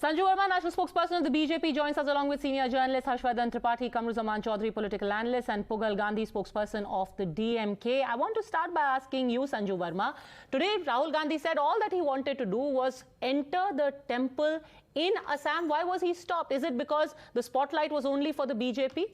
Sanju Verma, national spokesperson of the BJP, joins us along with senior journalist Harshvardhan Tripathi, Kamruzaman Chaudhary, political analyst, and Pugal Gandhi, spokesperson of the DMK. I want to start by asking you, Sanju Verma. Today, Rahul Gandhi said all that he wanted to do was enter the temple in Assam. Why was he stopped? Is it because the spotlight was only for the BJP?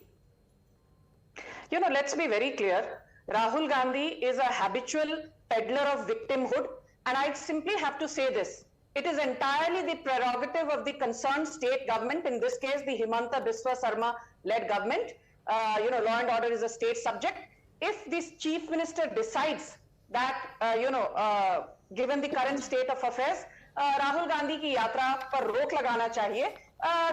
You know, let's be very clear. Rahul Gandhi is a habitual peddler of victimhood, and I simply have to say this. It is entirely the prerogative of the concerned state government, in this case, the Himanta Biswa Sarma-led government. Law and order is a state subject. If this chief minister decides that, given the current state of affairs, Rahul Gandhi ki yatra par rok lagana chahiye,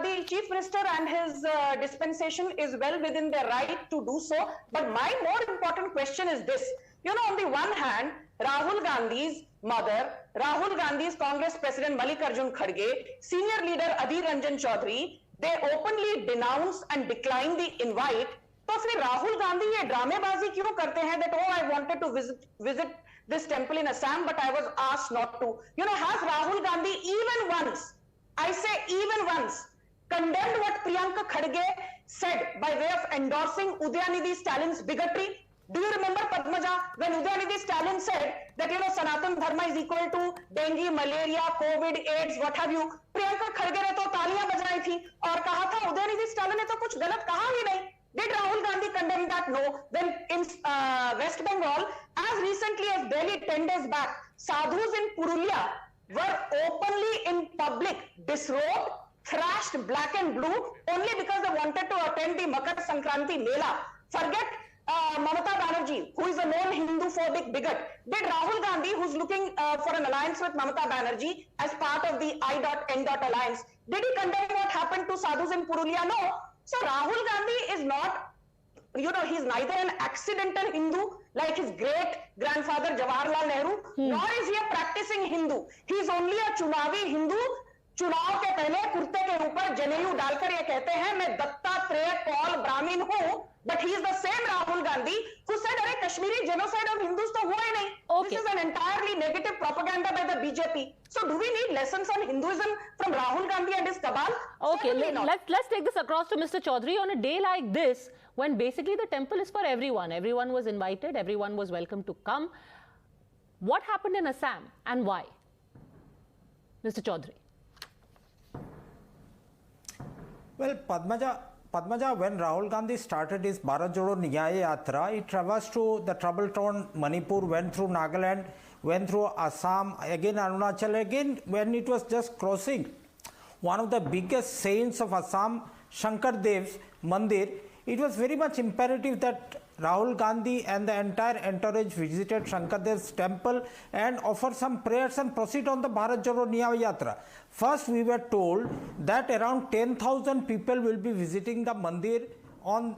the chief minister and his dispensation is well within their right to do so. But my more important question is this. You know, on the one hand, Rahul Gandhi's mother, Rahul Gandhi's Congress President Mallikarjun Kharge, senior leader Adhir Ranjan Chaudhary, they openly denounce and decline the invite. तो फिर राहुल गांधी ये ड्रामेबाजी क्यों करते हैं that I wanted to visit this temple in Assam but I was asked not to. You know, has Rahul Gandhi even once, I say even once, condemned what Priyanka Kharge said by way of endorsing Udayanithi Stalin's bigotry? Do you remember, Padmaja, when Udayanithi Stalin said that, you know, Sanatan Dharma is equal to dengue, malaria, COVID, AIDS, what have you? Priyanka Kharge ने तो तालियां बजाई थी और कहा था Udayanithi Stalin ने तो कुछ गलत कहा ही नहीं. Did Rahul Gandhi condemn that? No. Then in West Bengal, as recently as barely 10 days back, sadhus in Purulia were openly in public disrobed, thrashed black and blue only because they wanted to attend the Makar Sankranti Mela. Forget Mamata Banerjee, who is a known Hindu-phobic bigot. Did Rahul Gandhi, who's looking for an alliance with Mamata Banerjee as part of the I.N. alliance, did he condemn what happened to sadhus in Purulia? No. So Rahul Gandhi is not, you know, he's neither an accidental Hindu like his great-grandfather Jawaharlal Nehru, nor is he a practicing Hindu. He's only a Chunavi Hindu. चुनाव के पहले कुर्ते के ऊपर जनेऊ डालकर ये कहते हैं मैं दत्तात्रेय कौल ब्राह्मण हूं, but he is the same Rahul Gandhi who said अरे कश्मीरी genocide of Hindus तो हुआ ही नहीं. Okay. This is an entirely negative propaganda by the BJP. So do we need lessons on Hinduism from Rahul Gandhi and his cabal? Okay, let's take this across to Mr. Chaudhary. On a day like this, when basically the temple is for everyone, everyone was invited, everyone was welcome to come. What happened in Assam and why? Mr. Chaudhary. Well, Padmaja, when Rahul Gandhi started his Bharat Jodo Nyaya Yatra, he traversed to the trouble-torn Manipur, went through Nagaland, went through Assam, again Arunachal, again when it was just crossing one of the biggest saints of Assam, Shankar Dev's Mandir, it was very much imperative that Rahul Gandhi and the entire entourage visited Shankar Dev's temple and offered some prayers and proceed on the Bharat Jodo Nyaya Yatra. First, we were told that around 10,000 people will be visiting the mandir on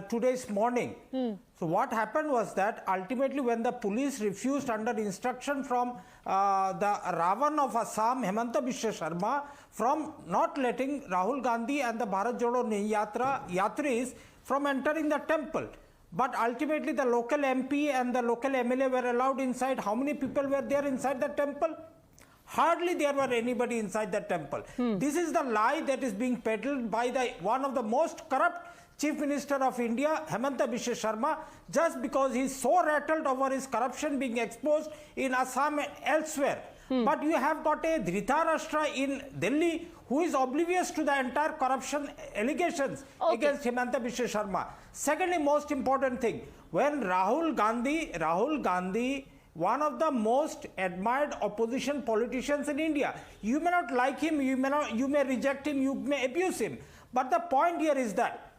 today's morning. So what happened was that ultimately when the police refused under instruction from the Ravan of Assam, Himanta Biswa Sarma, from not letting Rahul Gandhi and the Bharat Jodo Nyaya Yatris from entering the temple. But ultimately the local MP and the local MLA were allowed inside. How many people were there inside the temple? Hardly there were anybody inside the temple. This is the lie that is being peddled by one of the most corrupt Chief Minister of India, Himanta Biswa Sarma, just because he is so rattled over his corruption being exposed in Assam and elsewhere. But you have got a Dhritarashtra in Delhi who is oblivious to the entire corruption allegations against Himanta Biswa Sarma. Secondly, most important thing, when Rahul Gandhi, one of the most admired opposition politicians in India, you may not like him, you may reject him, you may abuse him, but the point here is that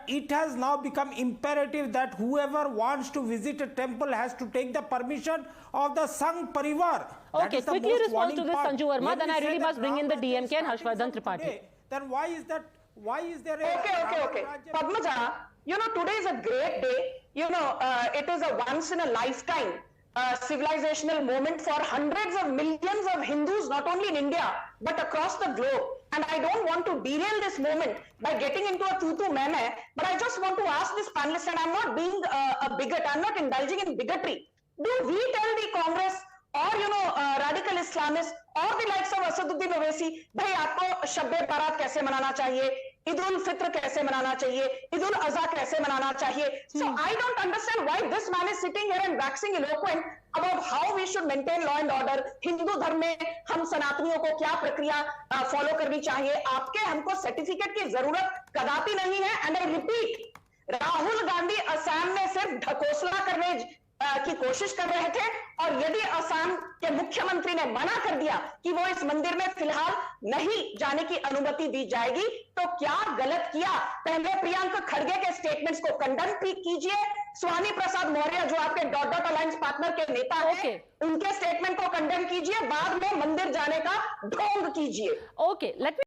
it has now become imperative that whoever wants to visit a temple has to take the permission of the Sangh Parivar. Okay, quickly respond to this, Sanju Verma, then I really must bring in the DMK and Harshvardhan Tripathi. Then why is there a... Okay. Padmaja, you know, today is a great day. You know, it is a once in a lifetime civilizational moment for hundreds of millions of Hindus, not only in India, but across the globe. And I don't want to derail this moment by getting into a tutu meme, but I just want to ask this panelist, and I'm not being a bigot, I'm not indulging in bigotry. Do we tell the Congress or radical Islamists or the likes of Asaduddin Owaisi, भाई आपको शब्बे बारात कैसे मनाना चाहिए, ईद उल फित्र कैसे मनाना चाहिए, ईद उल अज़हा कैसे मनाना चाहिए. So I don't understand why this man is sitting here and waxing eloquent about how we should maintain law and order. Hindu धर्म में हम सनातनियों को क्या प्रक्रिया फॉलो करनी चाहिए. आपके हमको सर्टिफिकेट की जरूरत कदापि नहीं है. And I repeat, Rahul Gandhi Assam में सिर्फ ढकोसला करने की कोशिश कर रहे थे, और यदि असम के मुख्यमंत्री ने मना कर दिया कि वो इस मंदिर में फिलहाल नहीं जाने की अनुमति दी जाएगी, तो क्या गलत किया. पहले प्रियंका खड़गे के स्टेटमेंट्स को कंडेम कीजिए, स्वामी प्रसाद मौर्य जो आपके डॉट डॉट अलायंस पार्टनर के नेता हैं, उनके स्टेटमेंट को कंडेम कीजिए, बाद में मंदिर जाने का ढोंग कीजिए. Okay, let me